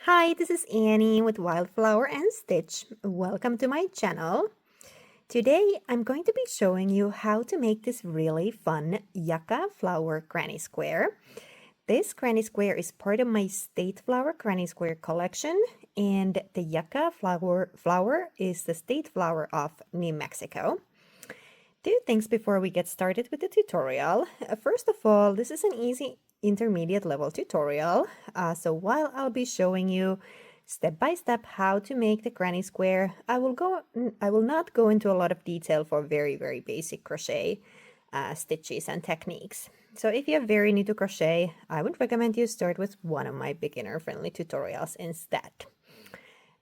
Hi, this is Annie with Wildflower and Stitch. Welcome to my channel. Today I'm going to be showing you how to make this really fun Yucca flower granny square. This granny square is part of my state flower granny square collection, and the Yucca flower is the state flower of New Mexico. Two things before we get started with the tutorial. First of all, this is an easy intermediate level tutorial. So while I'll be showing you step by step how to make the granny square, I will not go into a lot of detail for very basic crochet stitches and techniques. So if you're very new to crochet, I would recommend you start with one of my beginner friendly tutorials instead.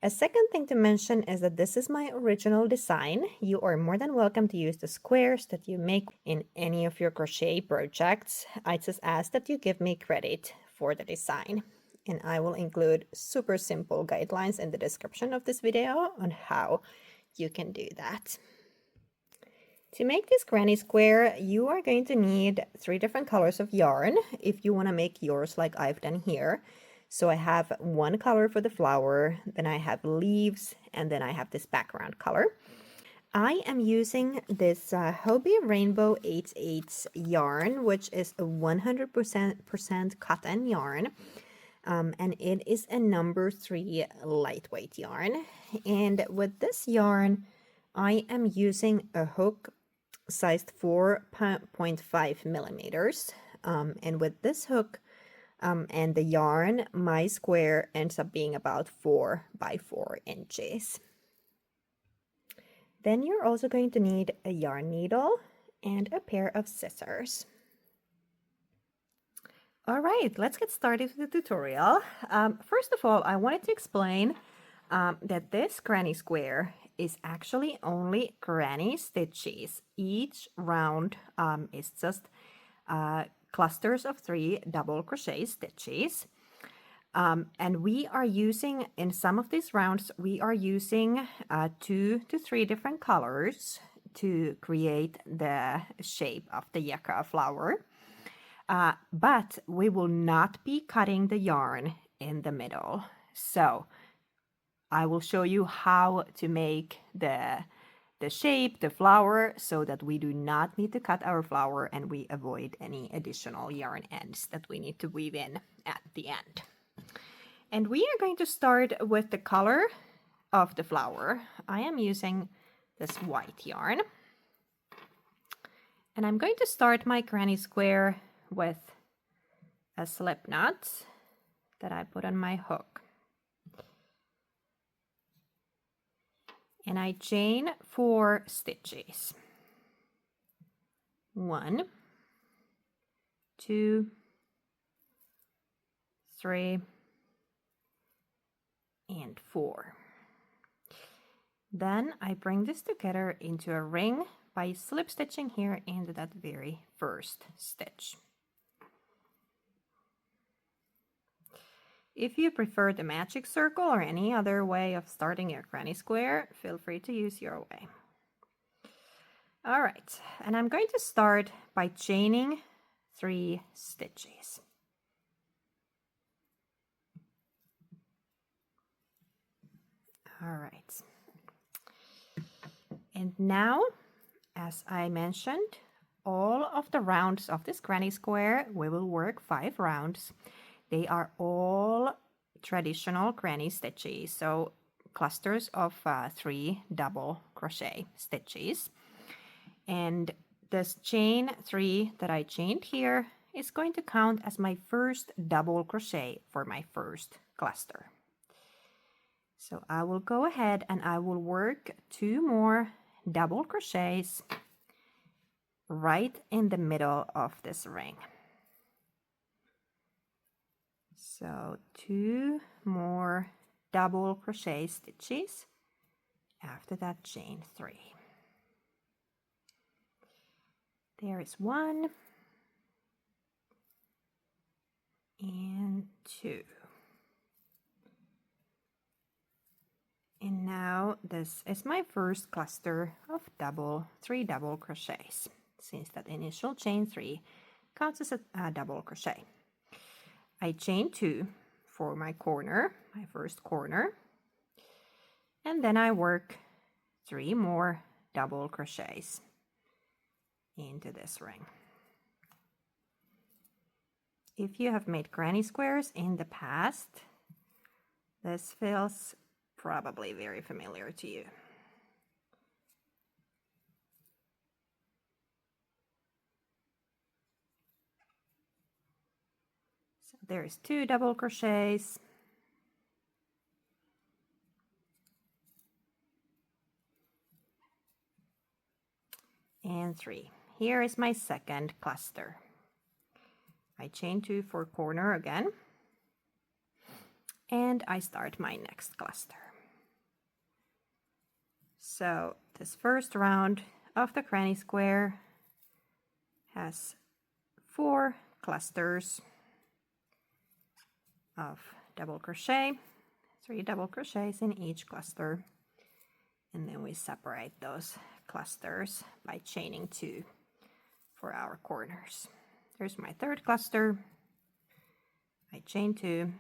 A second thing to mention is that this is my original design. You are more than welcome to use the squares that you make in any of your crochet projects. I just ask that you give me credit for the design. And I will include super simple guidelines in the description of this video on how you can do that. To make this granny square, you are going to need 3 different colors of yarn if you want to make yours like I've done here. So I have one color for the flower, then I have leaves, and then I have this background color. I am using this Hobie Rainbow 8/8 yarn, which is a 100% cotton yarn. And it is a number 3 lightweight yarn. And with this yarn, I am using a hook sized 4.5 millimeters. And with this hook, and the yarn, my square ends up being about 4 by 4 inches. Then you're also going to need a yarn needle and a pair of scissors. All right, let's get started with the tutorial. First of all, I wanted to explain that this granny square is actually only granny stitches. Each round is just clusters of 3 double crochet stitches. And we are using, in some of these rounds, we are using 2 to 3 different colors to create the shape of the yucca flower. But we will not be cutting the yarn in the middle. So I will show you how to make the shape, the flower, so that we do not need to cut our flower and we avoid any additional yarn ends that we need to weave in at the end. And we are going to start with the color of the flower. I am using this white yarn. And I'm going to start my granny square with a slip knot that I put on my hook. And I chain 4 stitches. 1, 2, 3, and 4. Then I bring this together into a ring by slip stitching here into that very first stitch. If you prefer the magic circle or any other way of starting your granny square, feel free to use your way. All right, and I'm going to start by chaining 3 stitches. All right. And now, as I mentioned, all of the rounds of this granny square, we will work 5 rounds. They are all traditional granny stitches, so clusters of 3 double crochet stitches. And this chain 3 that I chained here is going to count as my first double crochet for my first cluster. So I will go ahead and I will work 2 more double crochets right in the middle of this ring. So 2 more double crochet stitches, after that chain 3. There is 1 and 2. And now this is my first cluster of 3 double crochets, since that initial chain 3 counts as a double crochet. I chain 2 for my corner, my first corner. And then I work 3 more double crochets into this ring. If you have made granny squares in the past, this feels probably very familiar to you. So there's 2 double crochets. And 3. Here is my second cluster. I chain 2 for corner again, and I start my next cluster. So this first round of the granny square has 4 clusters of double crochet, 3 double crochets in each cluster, and then we separate those clusters by chaining 2 for our corners. There's my third cluster. I chain 2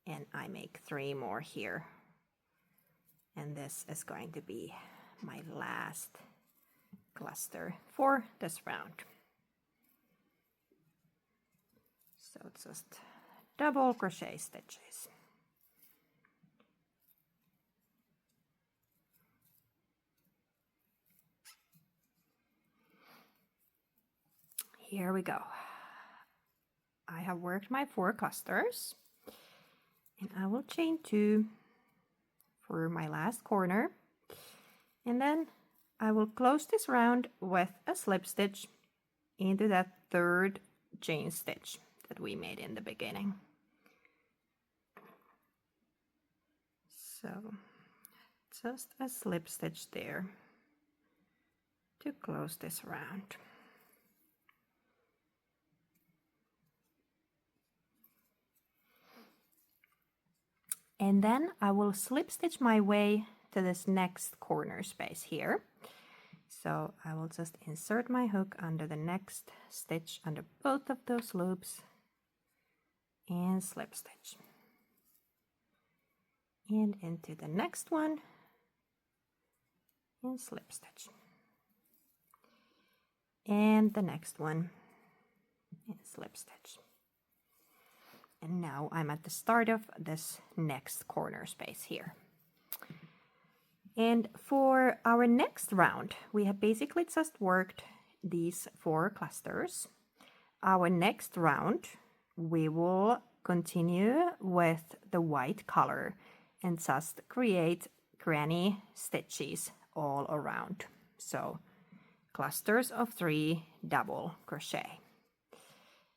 and I make 3 more here, and this is going to be my last cluster for this round. So it's just double crochet stitches. Here we go. I have worked my 4 clusters, and I will chain 2 for my last corner, and then I will close this round with a slip stitch into that third chain stitch that we made in the beginning. So just a slip stitch there to close this round. And then I will slip stitch my way to this next corner space here. So I will just insert my hook under the next stitch under both of those loops and slip stitch. And into the next one and slip stitch. And the next one and slip stitch. And now I'm at the start of this next corner space here. And for our next round, we have basically just worked these 4 clusters. Our next round, we will continue with the white color and just create granny stitches all around. So clusters of 3 double crochet.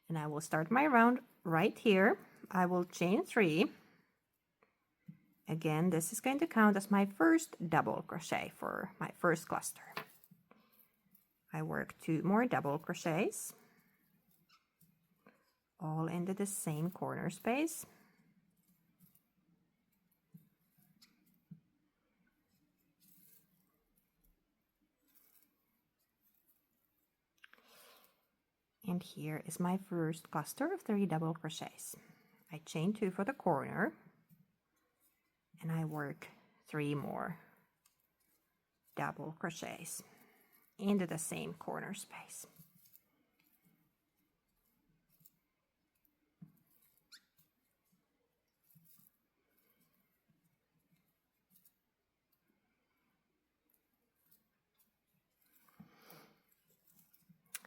And I will start my round right here. I will chain 3. Again, this is going to count as my first double crochet for my first cluster. I work 2 more double crochets, all into the same corner space. And here is my first cluster of 3 double crochets. I chain 2 for the corner, and I work 3 more double crochets into the same corner space.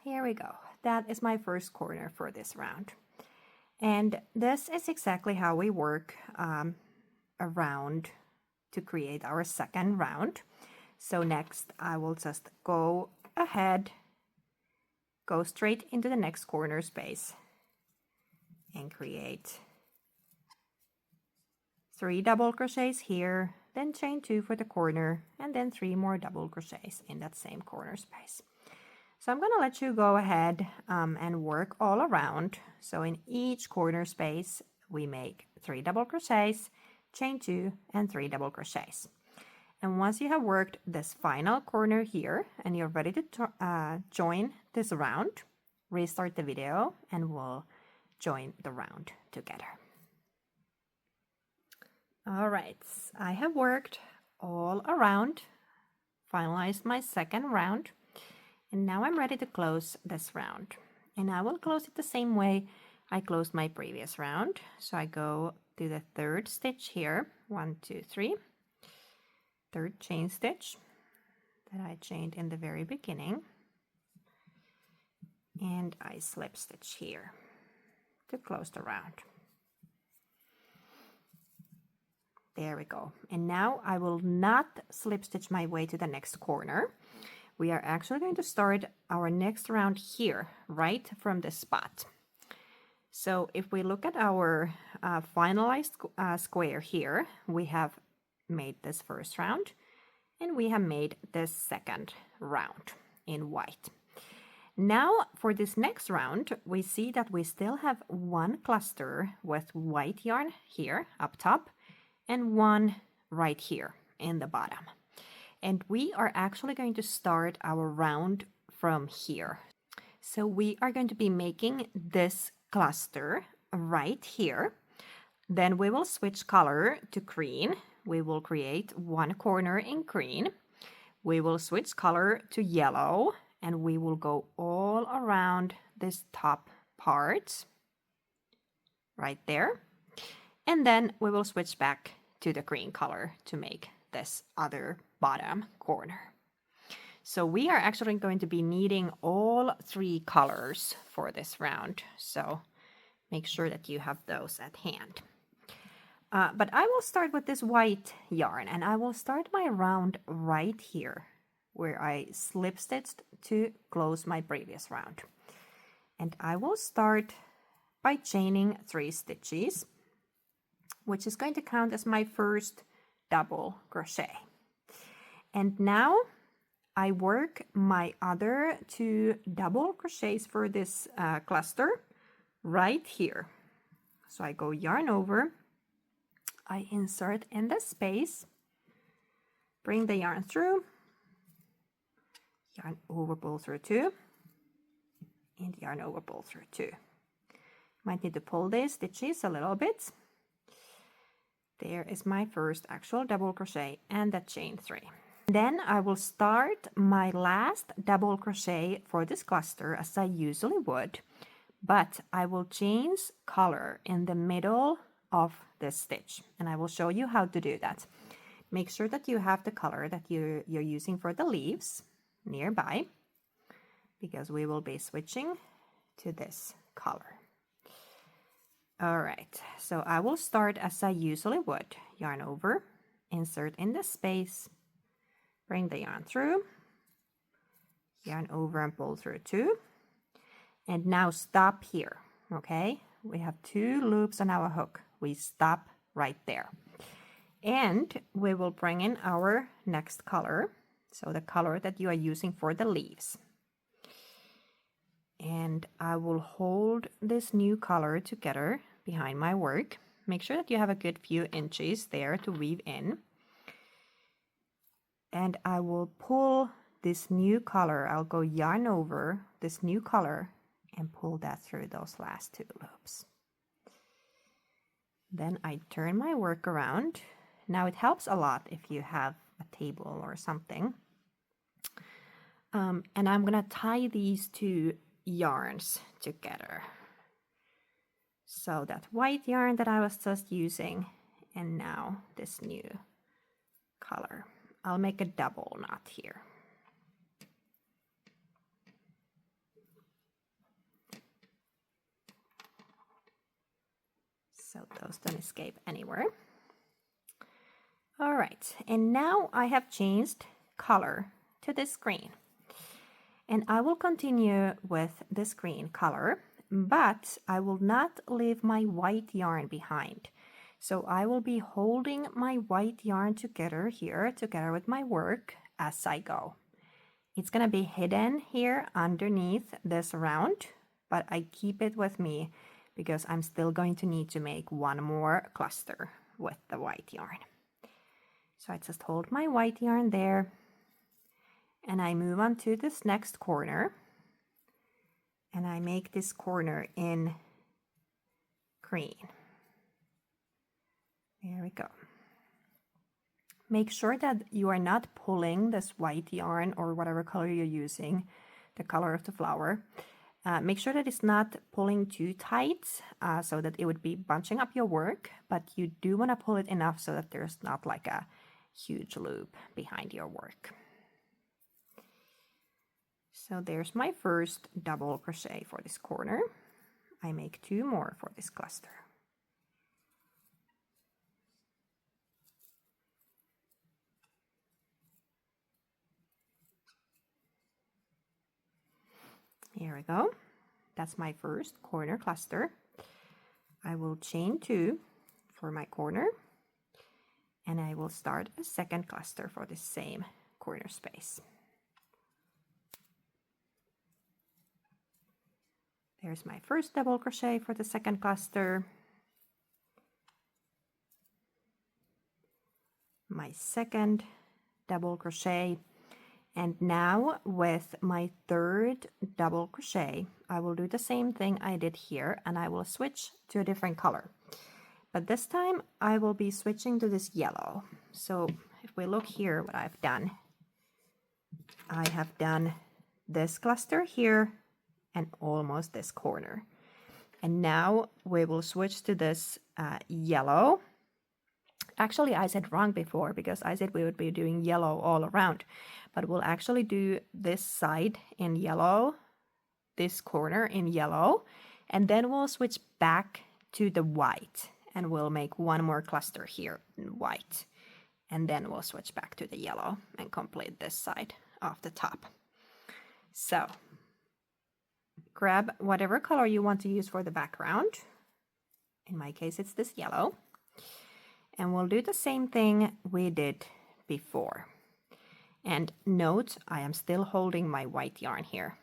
Here we go. That is my first corner for this round. And this is exactly how we work around to create our second round. So next I will just go ahead, go straight into the next corner space and create 3 double crochets here, then chain 2 for the corner, and then 3 more double crochets in that same corner space. So I'm going to let you go ahead and work all around. So in each corner space, we make 3 double crochets, chain 2, and 3 double crochets. And once you have worked this final corner here and you're ready to join this round, restart the video and we'll join the round together. All right, I have worked all around, finalized my second round, and now I'm ready to close this round. And I will close it the same way I closed my previous round. So I go to the third stitch here, 1, 2, 3, third chain stitch that I chained in the very beginning, and I slip stitch here to close the round. There we go. And now I will not slip stitch my way to the next corner. We are actually going to start our next round here, right from this spot. So if we look at our finalized square here, we have made this first round and we have made this second round in white. Now for this next round, we see that we still have one cluster with white yarn here up top and one right here in the bottom. And we are actually going to start our round from here. So we are going to be making this cluster right here. Then we will switch color to green. We will create one corner in green. We will switch color to yellow, and we will go all around this top part right there. And then we will switch back to the green color to make this other bottom corner. So we are actually going to be needing all three colors for this round. So make sure that you have those at hand. But I will start with this white yarn, and I will start my round right here where I slip stitched to close my previous round. And I will start by chaining 3 stitches, which is going to count as my first double crochet. And now I work my other 2 double crochets for this cluster right here. So I go yarn over, I insert in the space, bring the yarn through, yarn over, pull through 2, and yarn over, pull through 2. Might need to pull these stitches a little bit. There is my first actual double crochet and the chain 3. Then I will start my last double crochet for this cluster as I usually would, but I will change color in the middle of this stitch, and I will show you how to do that. Make sure that you have the color that you're using for the leaves nearby, because we will be switching to this color. All right, so I will start as I usually would. Yarn over, insert in the space, bring the yarn through, yarn over and pull through 2. And now stop here, okay? We have 2 loops on our hook. We stop right there. And we will bring in our next color, so the color that you are using for the leaves. And I will hold this new color together behind my work. Make sure that you have a good few inches there to weave in. And I will pull this new color. I'll go yarn over this new color and pull that through those last 2 loops. Then I turn my work around. Now it helps a lot if you have a table or something. And I'm gonna tie these 2 yarns together. So that white yarn that I was just using, and now this new color. I'll make a double knot here. So those don't escape anywhere. All right, and now I have changed color to this green. And I will continue with this green color, but I will not leave my white yarn behind. So I will be holding my white yarn together here, together with my work as I go. It's gonna be hidden here underneath this round, but I keep it with me because I'm still going to need to make one more cluster with the white yarn. So I just hold my white yarn there, and I move on to this next corner, and I make this corner in green. There we go. Make sure that you are not pulling this white yarn or whatever color you're using, the color of the flower. Make sure that it's not pulling too tight so that it would be bunching up your work, but you do want to pull it enough so that there's not like a huge loop behind your work. So there's my first double crochet for this corner. I make 2 more for this cluster. Here we go. That's my first corner cluster. I will chain 2 for my corner, and I will start a second cluster for the same corner space. There's my first double crochet for the second cluster, my second double crochet, and now with my third double crochet, I will do the same thing I did here, and I will switch to a different color. But this time I will be switching to this yellow. So if we look here, what I've done, I have done this cluster here and almost this corner. And now we will switch to this yellow. Actually, I said wrong before because I said we would be doing yellow all around, but we'll actually do this side in yellow, this corner in yellow, and then we'll switch back to the white and we'll make 1 more cluster here in white. And then we'll switch back to the yellow and complete this side of the top. So grab whatever color you want to use for the background. In my case, it's this yellow. And we'll do the same thing we did before. And note, I am still holding my white yarn here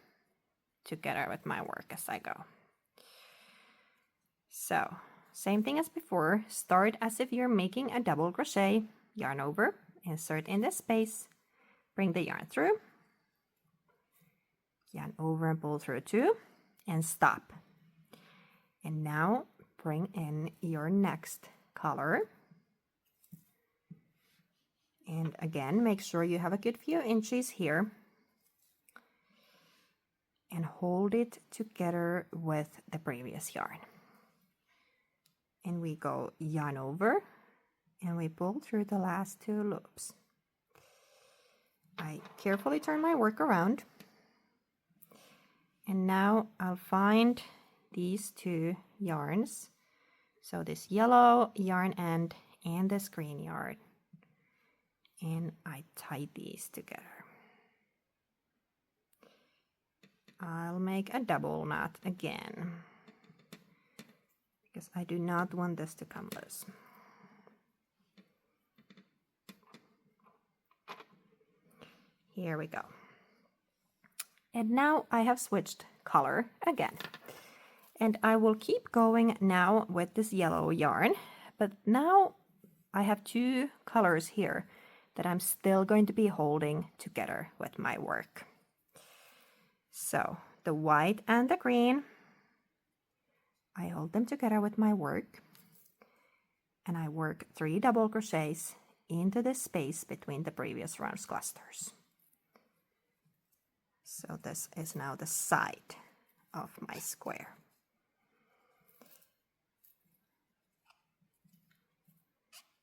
together with my work as I go. So, same thing as before. Start as if you're making a double crochet, yarn over, insert in the space, bring the yarn through, yarn over and pull through 2, and stop. And now bring in your next color. And again, make sure you have a good few inches here and hold it together with the previous yarn. And we go yarn over and we pull through the last 2 loops. I carefully turn my work around. And now I'll find these 2 yarns. So this yellow yarn end and this green yarn. And I tie these together. I'll make a double knot again because I do not want this to come loose. Here we go. And now I have switched color again. And I will keep going now with this yellow yarn, but now I have 2 colors here that I'm still going to be holding together with my work. So the white and the green, I hold them together with my work, and I work 3 double crochets into the space between the previous round's clusters. So this is now the side of my square.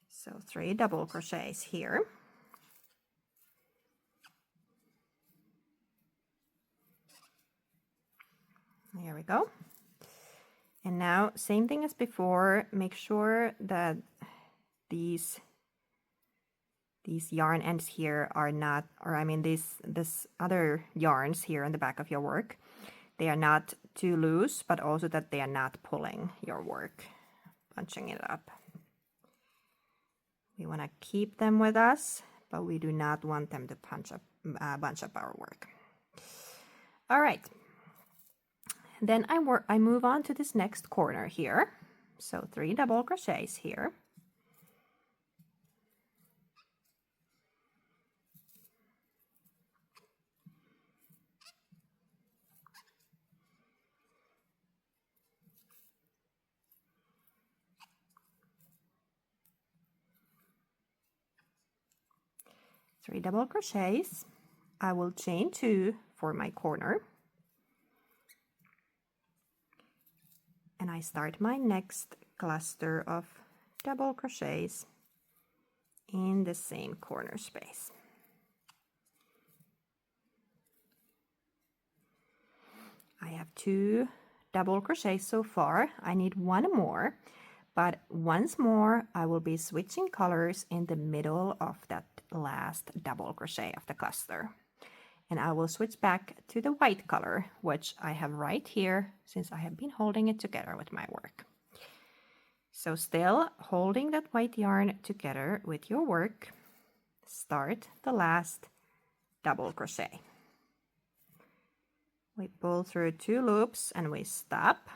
So 3 double crochets here. Here we go. And now, same thing as before, make sure that these yarn ends here are not, or I mean this other yarns here in the back of your work, they are not too loose, but also that they are not pulling your work, bunching it up. We want to keep them with us, but we do not want them to bunch up our work. All right. Then I move on to this next corner here. So 3 double crochets here. 3 double crochets. I will chain 2 for my corner, and I start my next cluster of double crochets in the same corner space. I have 2 double crochets so far. I need 1 more, but once more I will be switching colors in the middle of that last double crochet of the cluster. And I will switch back to the white color, which I have right here since I have been holding it together with my work. So still holding that white yarn together with your work, start the last double crochet. We pull through 2 loops and we stop.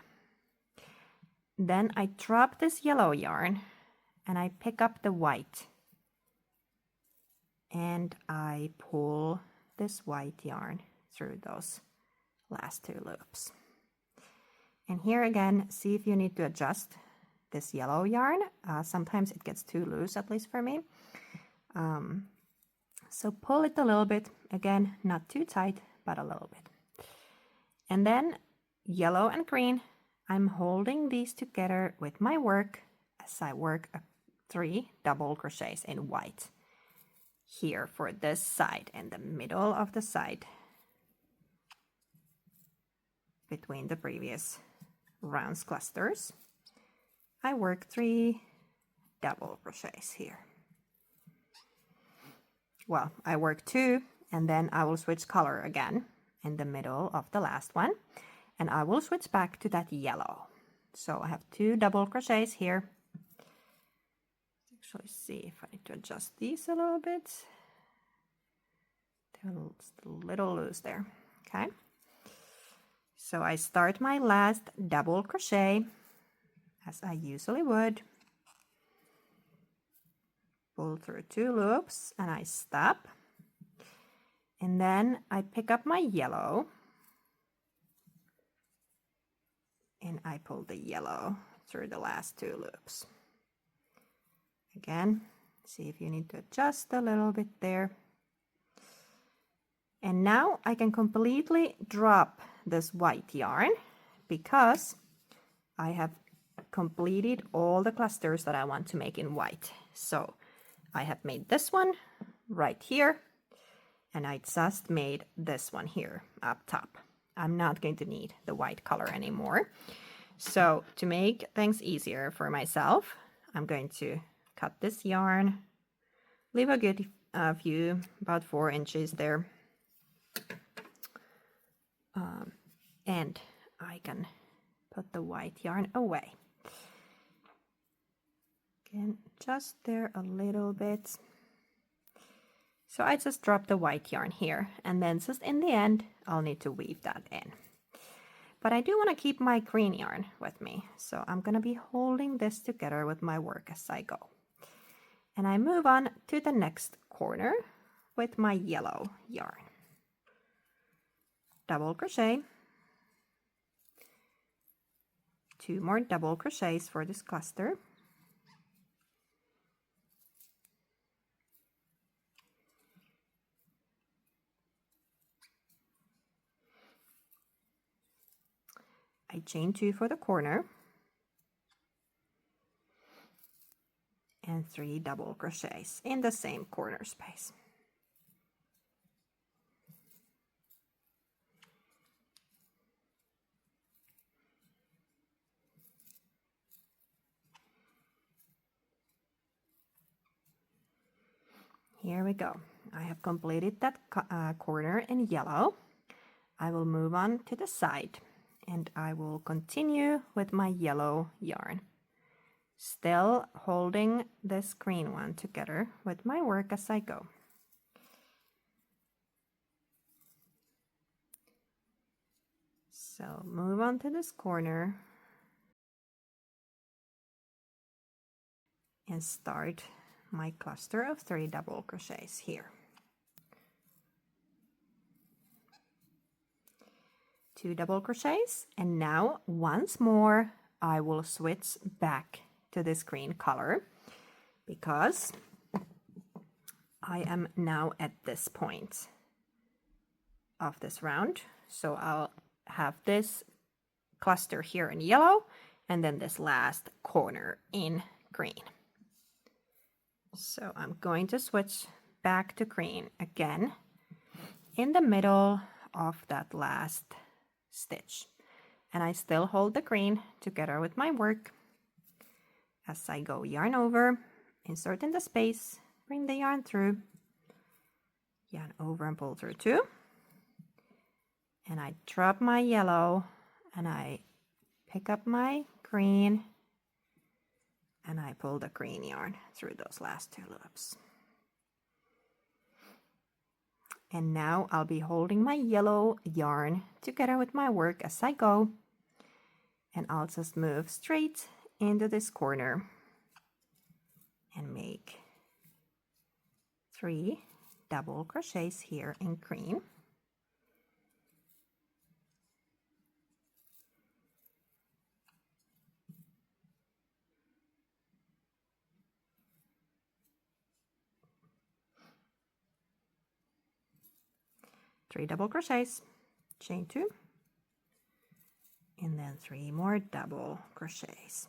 Then I drop this yellow yarn and I pick up the white and I pull this white yarn through those last 2 loops. And here again, see if you need to adjust this yellow yarn. Sometimes it gets too loose, at least for me. So pull it a little bit, again, not too tight, but a little bit. And then yellow and green, I'm holding these together with my work as I work 3 double crochets in white here for this side, in the middle of the side between the previous rounds clusters. I work 3 double crochets here. Well, I work 2 and then I will switch color again in the middle of the last one, and I will switch back to that yellow. So I have 2 double crochets here. Let's actually see if I need to adjust these a little bit. They're a little loose there. Okay. So I start my last double crochet as I usually would. Pull through 2 loops and I stop. And then I pick up my yellow and I pull the yellow through the last 2 loops. Again, see if you need to adjust a little bit there. And now I can completely drop this white yarn because I have completed all the clusters that I want to make in white. So I have made this one right here, and I just made this one here up top. I'm not going to need the white color anymore. So to make things easier for myself, I'm going to cut this yarn, leave a good few, about 4 inches there. And I can put the white yarn away. Again, just there a little bit. So I just drop the white yarn here, and then just in the end, I'll need to weave that in. But I do want to keep my green yarn with me, so I'm going to be holding this together with my work as I go. And I move on to the next corner with my yellow yarn. Double crochet. 2 more double crochets for this cluster. I chain 2 for the corner and 3 double crochets in the same corner space. Here we go. I have completed that corner in yellow. I will move on to the side and I will continue with my yellow yarn. Still holding this green one together with my work as I go. So move on to this corner and start my cluster of 3 double crochets here. 2 double crochets, and now once more I will switch back to this green color because I am now at this point of this round. So I'll have this cluster here in yellow and then this last corner in green. So I'm going to switch back to green again in the middle of that last stitch. And I still hold the green together with my work as I go yarn over, insert in the space, bring the yarn through, yarn over and pull through two. And I drop my yellow and I pick up my green and I pull the green yarn through those last two loops. And now I'll be holding my yellow yarn together with my work as I go. And I'll just move straight into this corner and make 3 double crochets here in green. Three double crochets, chain 2, and then 3 more double crochets.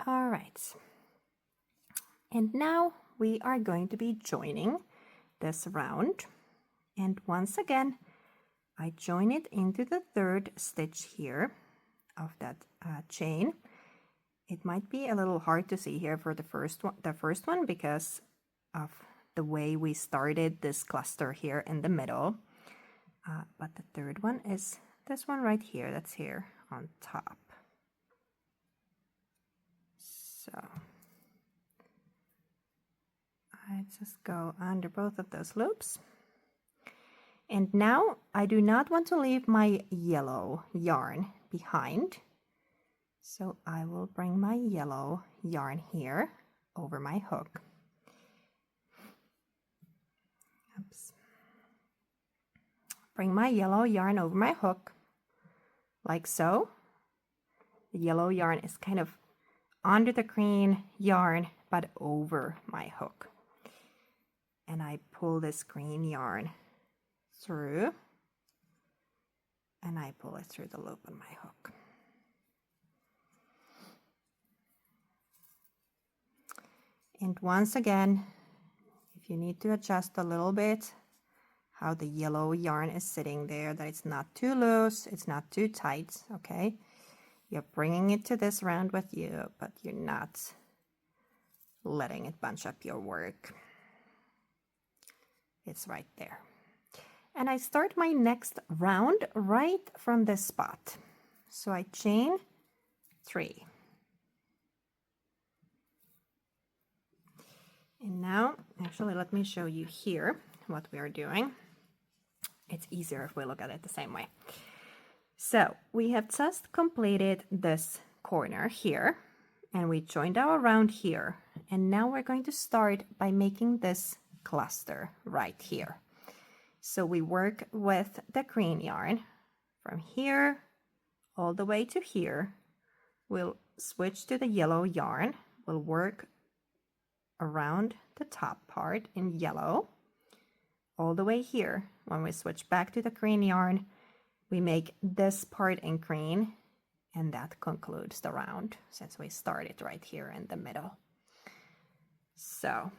All right, and now we are going to be joining this round, and once again I join it into the third stitch here of that chain. It might be a little hard to see here for the first one because of the way we started this cluster here in the middle, but the third one is this one right here that's here on top. So I just go under both of those loops. And now I do not want to leave my yellow yarn behind. So I will bring my yellow yarn here over my hook. Oops. Bring my yellow yarn over my hook, like so. The yellow yarn is kind of under the green yarn, but over my hook. And I pull this green yarn through, and I pull it through the loop on my hook. And once again, if you need to adjust a little bit how the yellow yarn is sitting there, that it's not too loose, it's not too tight, okay? You're bringing it to this round with you, but you're not letting it bunch up your work. It's right there. And I start my next round right from this spot. So I chain 3. And now, actually, let me show you here what we are doing. It's easier if we look at it the same way. So we have just completed this corner here, and we joined our round here. And now we're going to start by making this cluster right here. So we work with the green yarn from here all the way to here. We'll switch to the yellow yarn. We'll work around the top part in yellow all the way here. When we switch back to the green yarn, we make this part in green, and that concludes the round since we started right here in the middle. So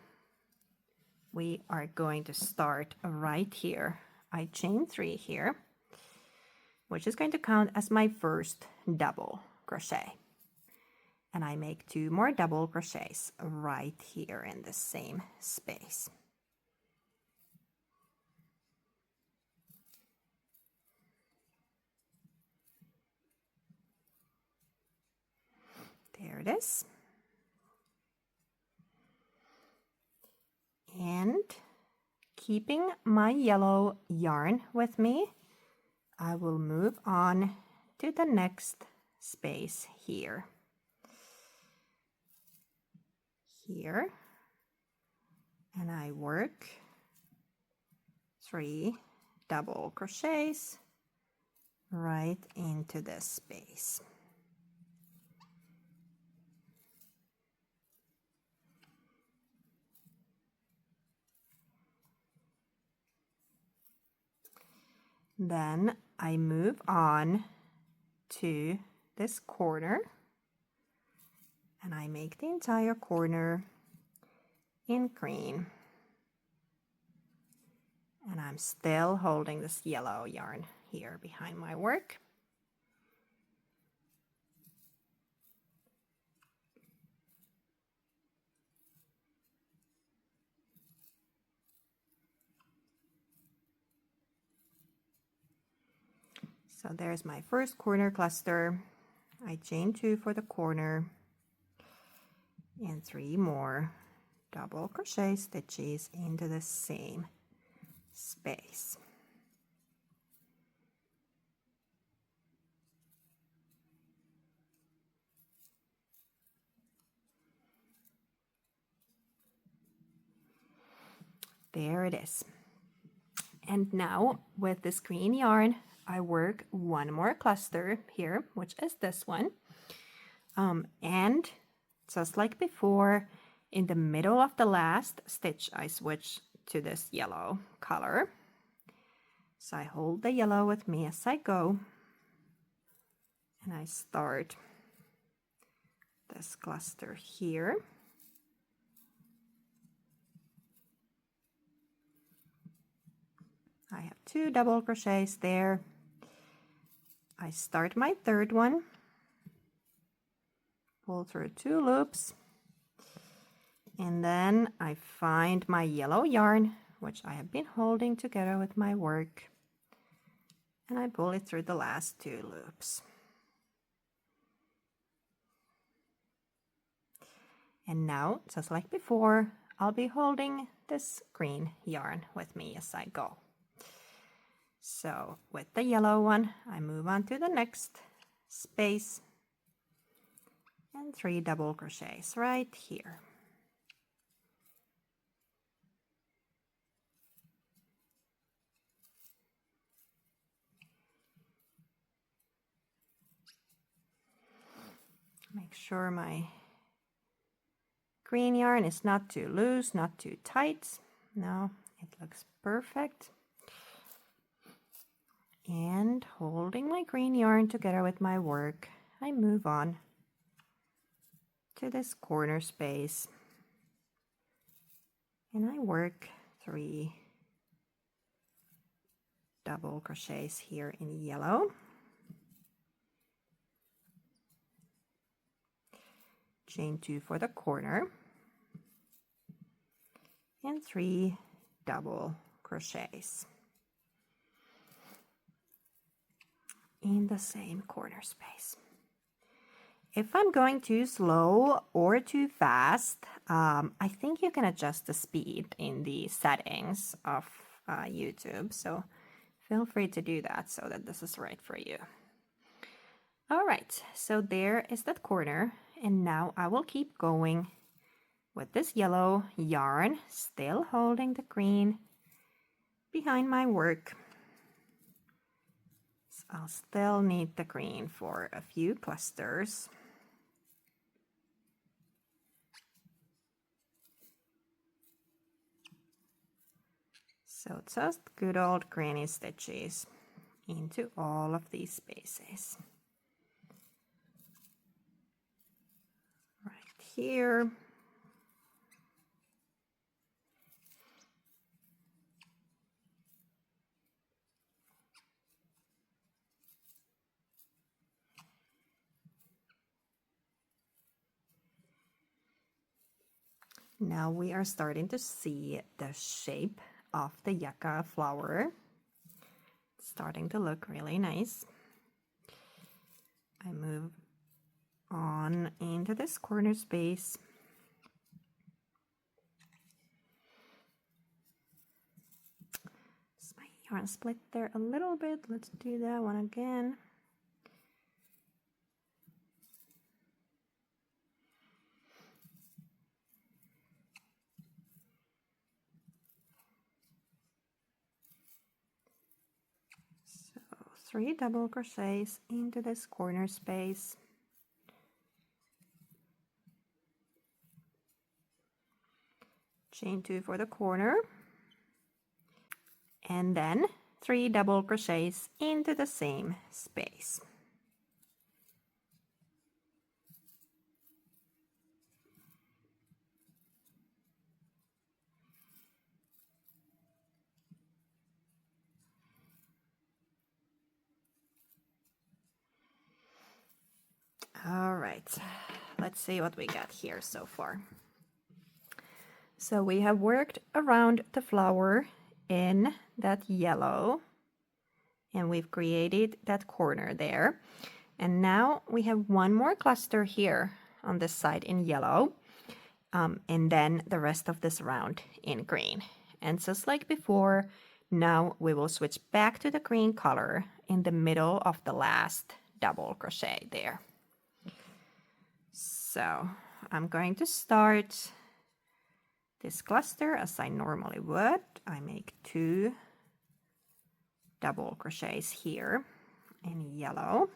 we are going to start right here. I chain 3 here, which is going to count as my first double crochet. And I make 2 more double crochets right here in the same space. There it is. And keeping my yellow yarn with me, I will move on to the next space here. Here, and I work 3 double crochets right into this space. Then I move on to this corner and I make the entire corner in green. And I'm still holding this yellow yarn here behind my work. So there's my first corner cluster. I chain 2 for the corner and 3 more double crochet stitches into the same space. There it is. And now with this green yarn, I work 1 more cluster here, which is this one. And just like before, in the middle of the last stitch, I switch to this yellow color. So I hold the yellow with me as I go, and I start this cluster here. I have 2 double crochets there. I start my third one, pull through 2 loops, and then I find my yellow yarn, which I have been holding together with my work, and I pull it through the last 2 loops. And now, just like before, I'll be holding this green yarn with me as I go. So with the yellow one, I move on to the next space and 3 double crochets right here. Make sure my green yarn is not too loose, not too tight. No, it looks perfect. And holding my green yarn together with my work, I move on to this corner space and I work 3 double crochets here in yellow. Chain 2 for the corner and 3 double crochets in the same corner space. If I'm going too slow or too fast, I think you can adjust the speed in the settings of YouTube, so feel free to do that so that this is right for you. All right, so there is that corner, and now I will keep going with this yellow yarn, still holding the green behind my work. So I'll still need the green for a few clusters. So just good old granny stitches into all of these spaces. Right here. Now we are starting to see the shape of the yucca flower. It's starting to look really nice. I move on into this corner space. Is my yarn split there a little bit? Let's do that one again. 3 double crochets into this corner space. Chain 2 for the corner, and then 3 double crochets into the same space. All right, let's see what we got here so far. So we have worked around the flower in that yellow, and we've created that corner there. And now we have one more cluster here on this side in yellow, and then the rest of this round in green. And just like before, now we will switch back to the green color in the middle of the last double crochet there. So I'm going to start this cluster as I normally would. I make 2 double crochets here in yellow.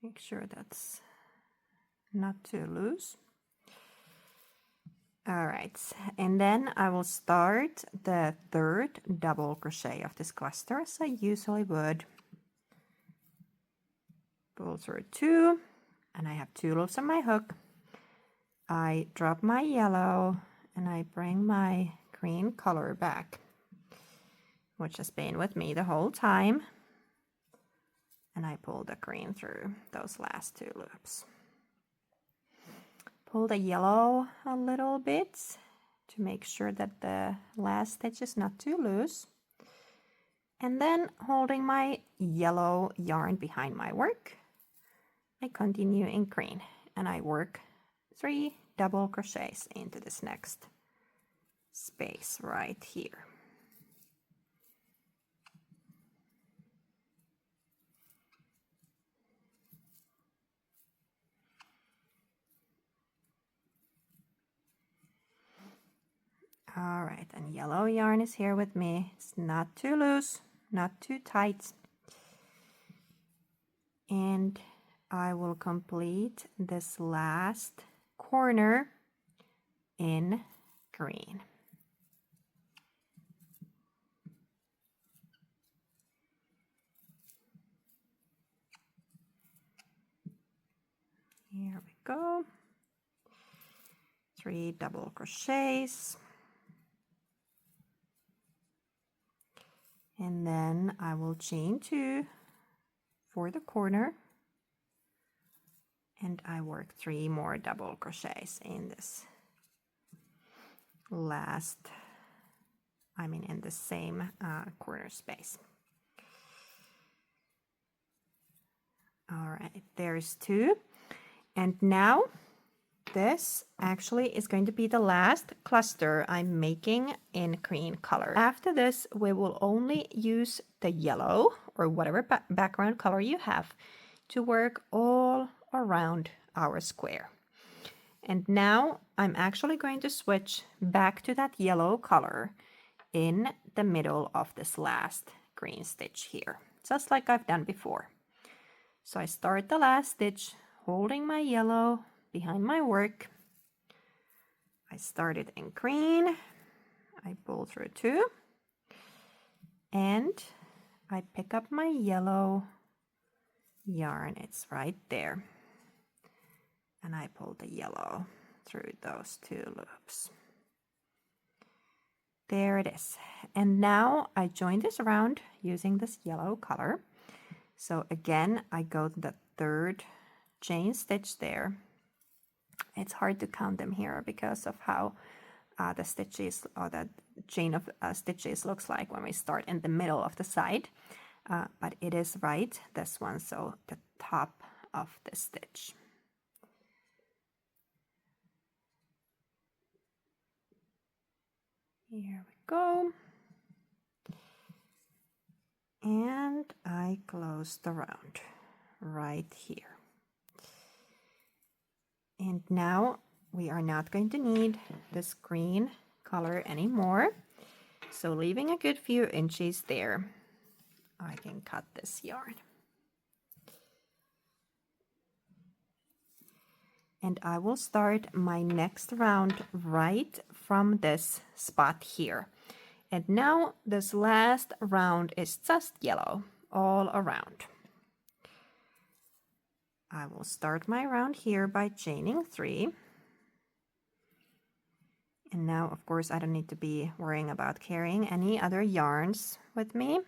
Make sure that's not too loose. All right, and then I will start the 3rd double crochet of this cluster as I usually would. Pull through 2, and I have 2 loops on my hook. I drop my yellow and I bring my green color back, which has been with me the whole time. And I pull the green through those last 2 loops. Pull the yellow a little bit to make sure that the last stitch is not too loose. And then holding my yellow yarn behind my work, I continue in green and I work 3 double crochets into this next space right here. All right, and yellow yarn is here with me. It's not too loose, not too tight. And I will complete this last corner in green. Here we go. 3 double crochets. And then I will chain 2 for the corner, and I work 3 more double crochets in this last, in the same corner space. All right, there's 2. And now this actually is going to be the last cluster I'm making in green color. After this, we will only use the yellow or whatever background color you have to work all around our square. And now I'm actually going to switch back to that yellow color in the middle of this last green stitch here, just like I've done before. So I start the last stitch holding my yellow behind my work. I started in green, I pull through 2, and I pick up my yellow yarn, it's right there, and I pull the yellow through those 2 loops. There it is. And now I join this around using this yellow color. So again, I go to the 3rd chain stitch there. It's hard to count them here because of how the stitches or the chain of stitches looks like when we start in the middle of the side, but it is right, this one, so the top of the stitch. Here we go. And I close the round right here. And now we are not going to need this green color anymore. So leaving a good few inches there, I can cut this yarn. And I will start my next round right from this spot here. And now this last round is just yellow all around. I will start my round here by chaining 3. And now, of course, I don't need to be worrying about carrying any other yarns with me.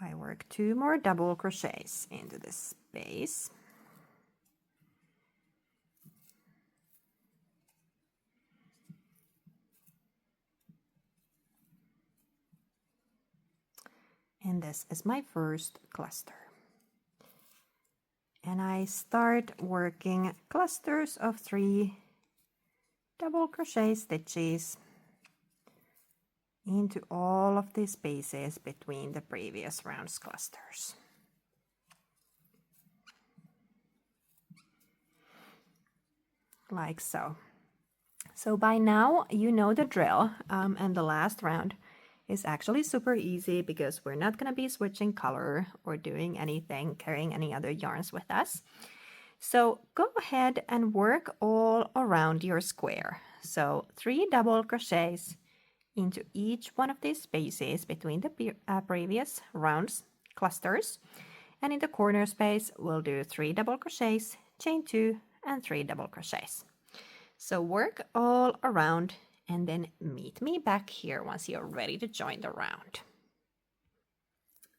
I work 2 more double crochets into this space. And this is my first cluster. And I start working clusters of 3 double crochet stitches into all of the spaces between the previous round's clusters. Like so. So by now you know the drill, and the last round is actually super easy because we're not going to be switching color or doing anything, carrying any other yarns with us. So go ahead and work all around your square. So 3 double crochets into each one of these spaces between the previous rounds clusters, and in the corner space we'll do 3 double crochets, chain 2 and 3 double crochets. So work all around and then meet me back here once you're ready to join the round.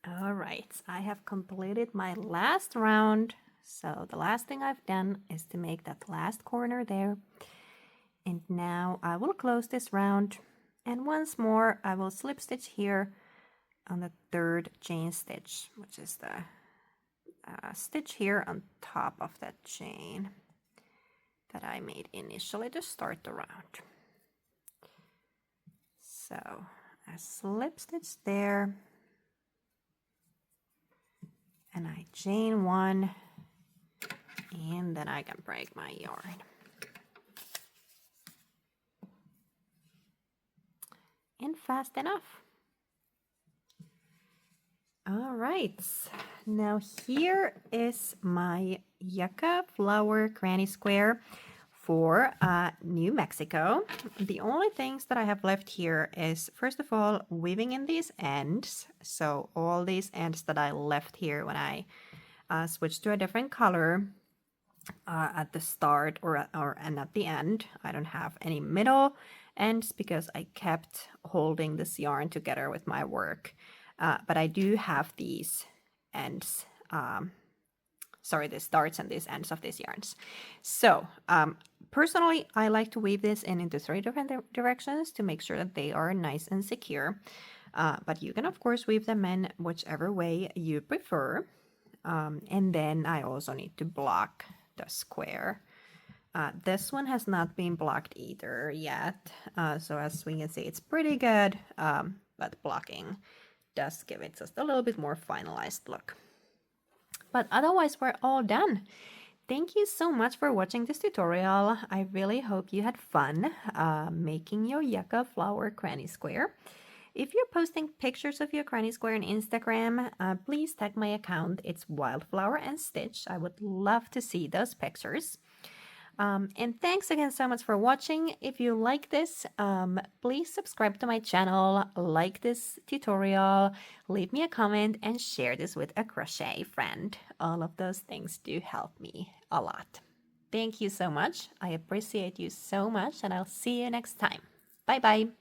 All right, I have completed my last round. So the last thing I've done is to make that last corner there. And now I will close this round. And once more, I will slip stitch here on the 3rd chain stitch, which is the stitch here on top of that chain that I made initially to start the round. So I slip stitch there, and I chain 1, and then I can break my yarn. And fast enough. All right, now here is my Yucca flower granny square for New Mexico. The only things that I have left here is, first of all, weaving in these ends. So all these ends that I left here when I switched to a different color at the start and at the end. I don't have any middle ends because I kept holding this yarn together with my work. But I do have these ends, the starts and these ends of these yarns. So personally, I like to weave this into 3 different directions to make sure that they are nice and secure. But you can, of course, weave them in whichever way you prefer. And then I also need to block the square. This one has not been blocked either yet. So as we can see, it's pretty good, but blocking does give it just a little bit more finalized look. But otherwise, we're all done. Thank you so much for watching this tutorial. I really hope you had fun making your Yucca flower granny square. If you're posting pictures of your granny square on Instagram, please tag my account. It's Wildflower and Stitch. I would love to see those pictures. And thanks again so much for watching. If you like this, please subscribe to my channel, like this tutorial, leave me a comment, and share this with a crochet friend. All of those things do help me a lot. Thank you so much. I appreciate you so much, and I'll see you next time. Bye bye.